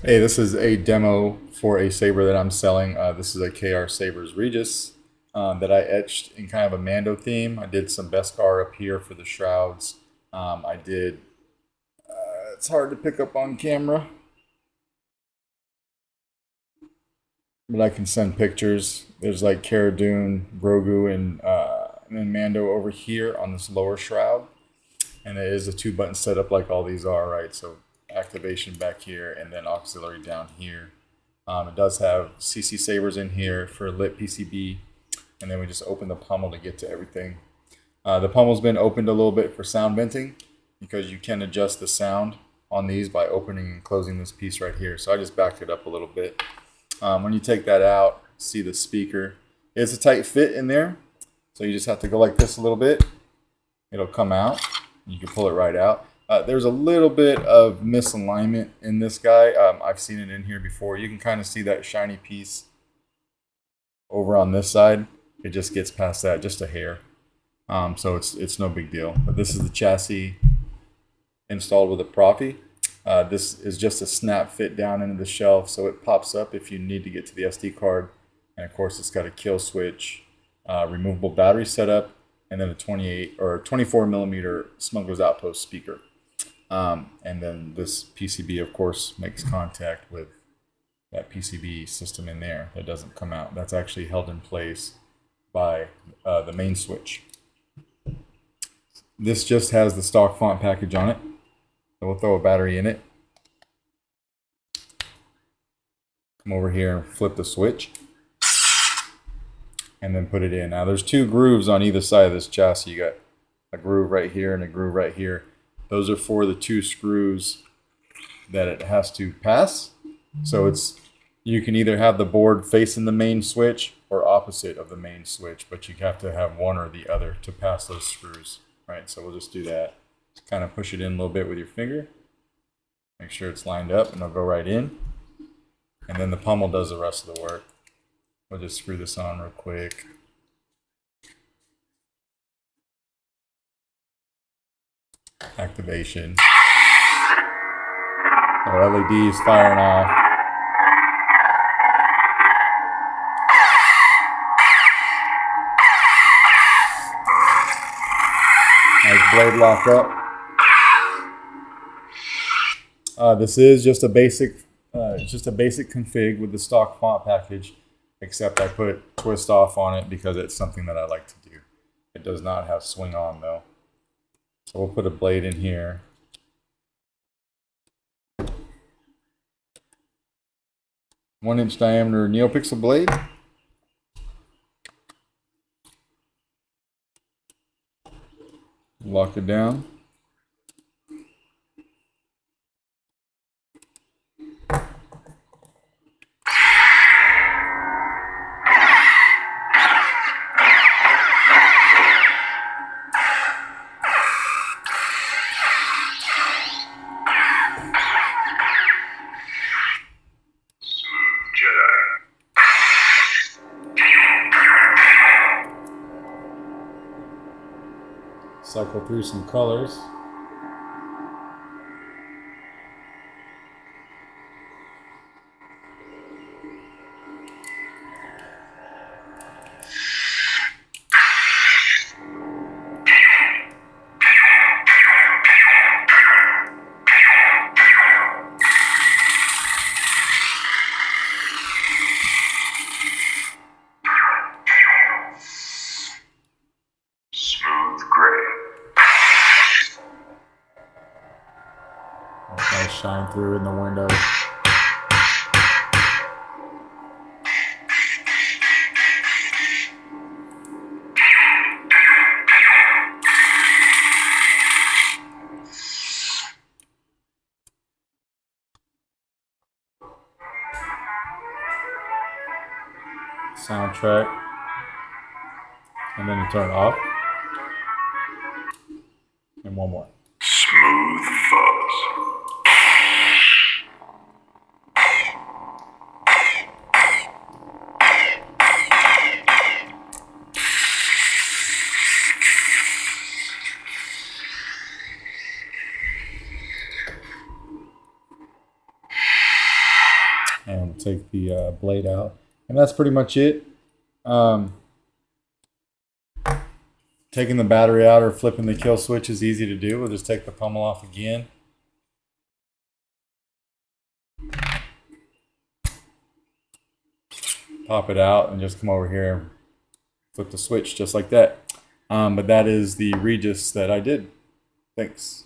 Hey, this is a demo for a saber that I'm selling. This is a KR Sabers Regiis that I etched in kind of a Mando theme. I did some Beskar up here for the shrouds. I did, it's hard to pick up on camera, but I can send pictures. There's like Cara Dune, Grogu, and then Mando over here on this lower shroud. And it is a 2-button setup like all these are, right? So activation back here and then auxiliary down here. It does have CC Sabers in here for lit PCB, and then we just open the pommel to get to everything. The pommel's been opened a little bit for sound venting because you can adjust the sound on these by opening and closing this piece right here. So I just backed it up a little bit. When you take that out, see the speaker. It's a tight fit in there, so you just have to go like this a little bit. It'll come out. You can pull it right out. There's a little bit of misalignment in this guy. I've seen it in here before. You can kind of see that shiny piece over on this side. It just gets past that just a hair. So it's no big deal. But this is the chassis installed with a Proffie. This is just a snap fit down into the shelf, so it pops up if you need to get to the SD card. And of course, it's got a kill switch, removable battery setup, and then a 28 or 24 millimeter Smuggler's Outpost speaker. And then this PCB, of course, makes contact with that PCB system in there that doesn't come out. That's actually held in place by the main switch. This just has the stock font package on it. So we'll throw a battery in it. Come over here and flip the switch. And then put it in. Now there's 2 grooves on either side of this chassis. You got a groove right here and a groove right here. Those are for the 2 screws that it has to pass. So you can either have the board facing the main switch or opposite of the main switch, but you have to have one or the other to pass those screws. Right, so we'll just do that. Just kind of push it in a little bit with your finger. Make sure it's lined up and it'll go right in. And then the pommel does the rest of the work. We'll just screw this on real quick. Activation. Our LED is firing off. Nice blade lock up. This is just a basic config with the stock font package. Except I put twist off on it because it's something that I like to do. It does not have swing on though. So we'll put a blade in here. One-inch diameter NeoPixel blade. Lock it down. Cycle through some colors. Nice shine through in the window. Soundtrack. And then you turn it off. And one more. Smooth fuzz. take the blade out. And that's pretty much it. Taking the battery out or flipping the kill switch is easy to do. We'll just take the pommel off again. Pop it out and just come over here, flip the switch just like that. But that is the Regiis that I did. Thanks.